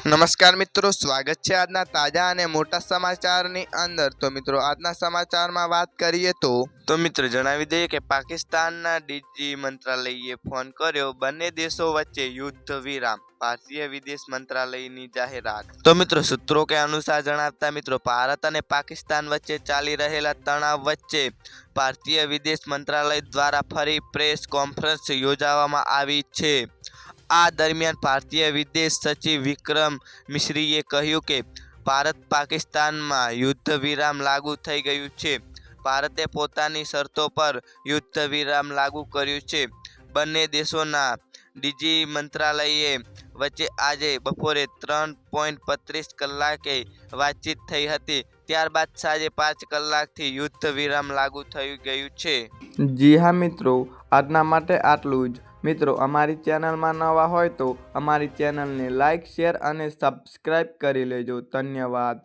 નમસ્કાર મિત્રો, સ્વાગત છે આજના તાજા અને મોટા સમાચારની અંદર। તો મિત્રો આજના સમાચારમાં વાત કરીએ તો મિત્રો જણાવી દઈએ કે પાકિસ્તાનના ડીજી મંત્રાલયે ફોન કર્યો, બંને દેશો વચ્ચે યુદ્ધ વિરામ, ભારતીય વિદેશ મંત્રાલયની જાહેરાત। તો મિત્રો સૂત્રો કે અનુસાર જણાવતા મિત્રો ભારત અને પાકિસ્તાન વચ્ચે ચાલી રહેલા તણાવ વચ્ચે ભારતીય વિદેશ મંત્રાલય દ્વારા ફરી પ્રેસ કોન્ફરન્સ યોજવામાં આવી છે। આ દરમિયાન ભારતીય વિદેશ સચિવ વિક્રમ મિશ્રીએ કહ્યું કે ભારત પાકિસ્તાનમાં યુદ્ધ વિરામ લાગુ થઈ ગયું છે। ભારતે પોતાની શરતો પર યુદ્ધ વિરામ લાગુ કર્યું છે। બંને દેશોના ડીજી મંત્રાલય વચ્ચે આજે બપોરે 3:35 કલાકે વાતચીત થઈ હતી। ત્યારબાદ સાંજે 5 કલાકથી યુદ્ધ વિરામ લાગુ થઈ ગયું છે। જી હા મિત્રો, આજના માટે આટલું જ। મિત્રો અમારી ચેનલમાં નવા હોય તો અમારી ચેનલને લાઇક, શેર અને સબસ્ક્રાઈબ કરી લેજો। ધન્યવાદ।